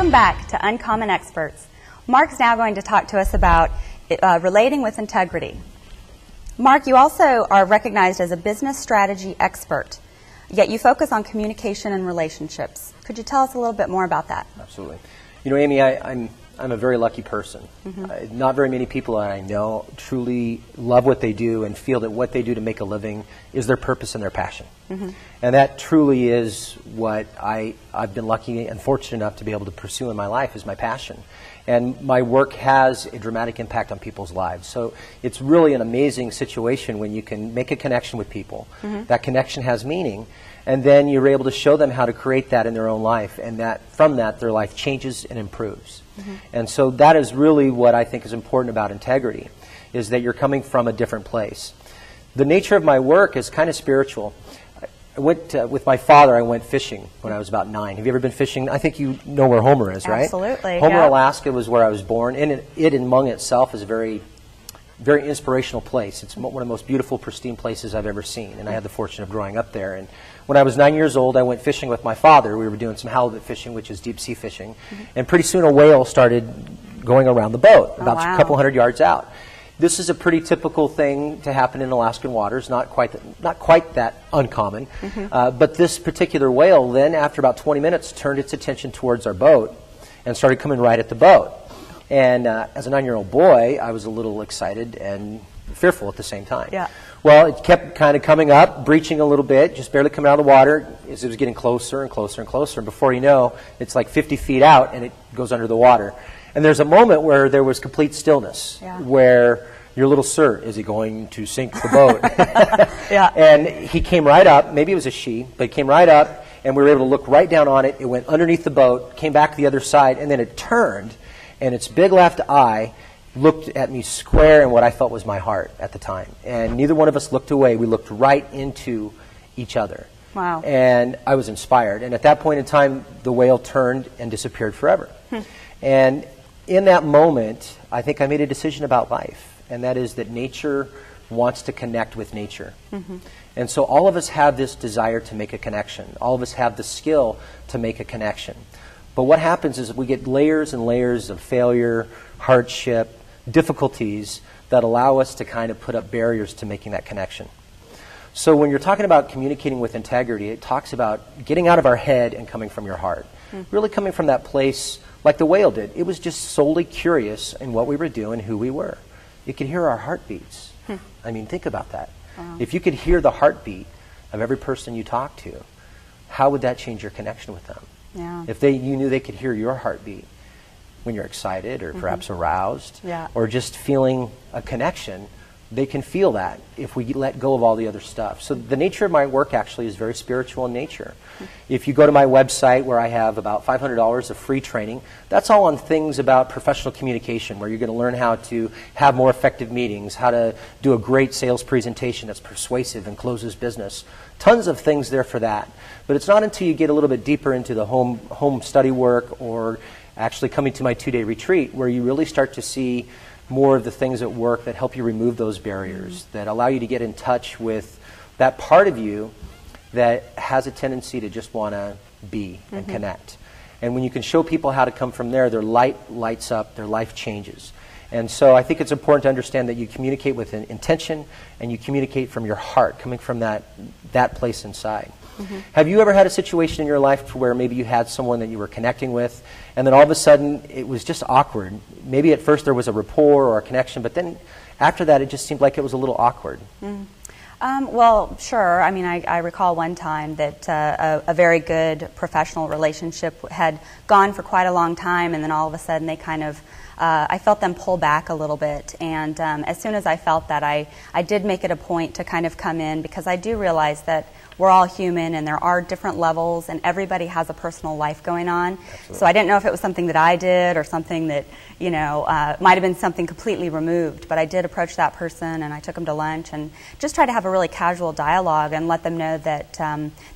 Welcome back to Uncommon Experts. Mark's now going to talk to us about relating with integrity. Mark, you also are recognized as a business strategy expert, yet you focus on communication and relationships. Could you tell us a little bit more about that? Absolutely. You know, Amy, I'm a very lucky person. Not very many people that I know truly love what they do and feel that what they do to make a living is their purpose and their passion. And that truly is what I've been lucky and fortunate enough to be able to pursue in my life, is my passion. And my work has a dramatic impact on people's lives. So it's really an amazing situation when you can make a connection with people. That connection has meaning. And then you're able to show them how to create that in their own life. And that from that, their life changes and improves. And so that is really what I think is important about integrity, is that you're coming from a different place. The nature of my work is kind of spiritual. I went with my father. I went fishing when I was about 9. Have you ever been fishing? I think you know where Homer is, right? Absolutely. Homer, Alaska was where I was born. And it among itself is a very, very inspirational place. It's one of the most beautiful, pristine places I've ever seen. And I had the fortune of growing up there. And when I was 9 years old, I went fishing with my father. We were doing some halibut fishing, which is deep sea fishing. And pretty soon a whale started going around the boat, about a couple hundred yards out. This is a pretty typical thing to happen in Alaskan waters, not quite that uncommon. But this particular whale then, after about 20 minutes, turned its attention towards our boat and started coming right at the boat. And as a 9-year-old boy, I was a little excited and fearful at the same time. Well, it kept kind of coming up, breaching a little bit, just barely coming out of the water as it was getting closer and closer and closer. And before you know, it's like 50 feet out and it goes under the water. And there's a moment where there was complete stillness, where your little sir, is he going to sink the boat? And he came right up, maybe it was a she, but he came right up, and we were able to look right down on it. It went underneath the boat, came back to the other side, and then it turned, and its big left eye looked at me square in what I felt was my heart at the time. And neither one of us looked away. We looked right into each other. Wow. And I was inspired. And at that point in time, the whale turned and disappeared forever. And in that moment, I think I made a decision about life, and that is that nature wants to connect with nature. And so all of us have this desire to make a connection. All of us have the skill to make a connection. But what happens is we get layers and layers of failure, hardship, difficulties that allow us to kind of put up barriers to making that connection. So when you're talking about communicating with integrity, it talks about getting out of our head and coming from your heart. Really coming from that place like the whale did. It was just solely curious in what we were doing, who we were. It could hear our heartbeats. I mean, think about that. If you could hear the heartbeat of every person you talk to, how would that change your connection with them? If you knew they could hear your heartbeat when you're excited or perhaps aroused or just feeling a connection, they can feel that if we let go of all the other stuff. So the nature of my work actually is very spiritual in nature. If you go to my website, where I have about $500 of free training, that's all on things about professional communication, where you're going to learn how to have more effective meetings, how to do a great sales presentation that's persuasive and closes business. Tons of things there for that. But it's not until you get a little bit deeper into the home study work, or actually coming to my 2-day retreat, where you really start to see more of the things at work that help you remove those barriers, that allow you to get in touch with that part of you that has a tendency to just want to be and connect. And when you can show people how to come from there, their light lights up, their life changes. And so I think it's important to understand that you communicate with an intention, and you communicate from your heart, coming from that place inside. Have you ever had a situation in your life where maybe you had someone that you were connecting with, and then all of a sudden it was just awkward? Maybe at first there was a rapport or a connection, but then after that it just seemed like it was a little awkward. Well, sure. I mean, I recall one time that a very good professional relationship had gone for quite a long time, and then all of a sudden they kind of, I felt them pull back a little bit. And as soon as I felt that, I did make it a point to kind of come in, because I do realize that we're all human and there are different levels, and everybody has a personal life going on. So I didn't know if it was something that I did or something that, you know, might have been something completely removed. But I did approach that person, and I took them to lunch and just tried to have a really casual dialogue and let them know that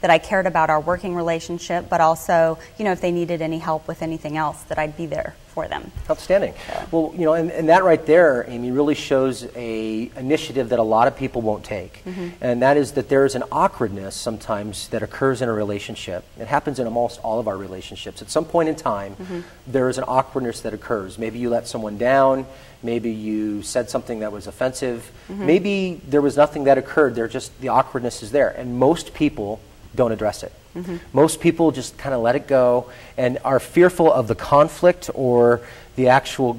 that I cared about our working relationship, but also, you know, if they needed any help with anything else, that I'd be there for them. Outstanding. Well, you know, and that right there, Amy, really shows a initiative that a lot of people won't take. And that is that there is an awkwardness sometimes that occurs in a relationship. It happens in almost all of our relationships. At some point in time, there is an awkwardness that occurs. Maybe you let someone down. Maybe you said something that was offensive. Maybe there was nothing that occurred. The awkwardness is there. And most people don't address it. Most people just kind of let it go and are fearful of the conflict or the actual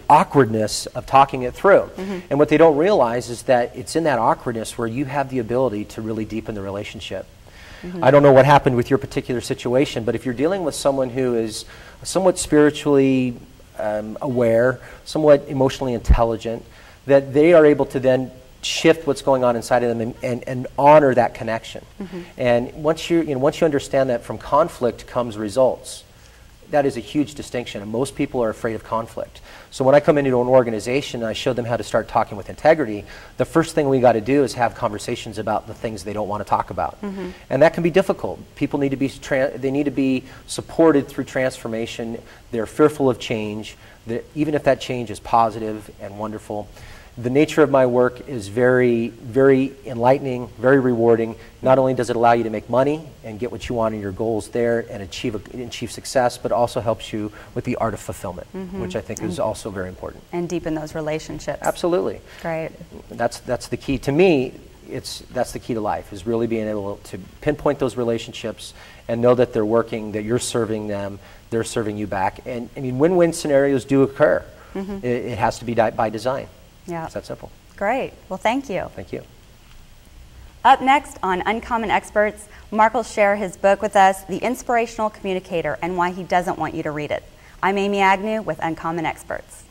awkwardness of talking it through. And what they don't realize is that it's in that awkwardness where you have the ability to really deepen the relationship. I don't know what happened with your particular situation, but if you're dealing with someone who is somewhat spiritually aware, somewhat emotionally intelligent, that they are able to then shift what's going on inside of them and honor that connection. And once you understand that from conflict comes results, that is a huge distinction, and most people are afraid of conflict. So when I come into an organization and I show them how to start talking with integrity, the first thing we got to do is have conversations about the things they don't want to talk about. And that can be difficult. People need to be they need to be supported through transformation. They're fearful of change, even if that change is positive and wonderful. The nature of my work is very, very enlightening, very rewarding. Not only does it allow you to make money and get what you want in your goals there and achieve success, but also helps you with the art of fulfillment, which I think is also very important. And deepen those relationships. Absolutely. Great. That's the key. To me, that's the key to life, is really being able to pinpoint those relationships and know that they're working, that you're serving them, they're serving you back. And I mean, win-win scenarios do occur. It has to be by design. Yeah. It's that simple. Great. Well, thank you. Thank you. Up next on Uncommon Experts, Mark will share his book with us, The Inspirational Communicator, and why he doesn't want you to read it. I'm Amy Agnew with Uncommon Experts.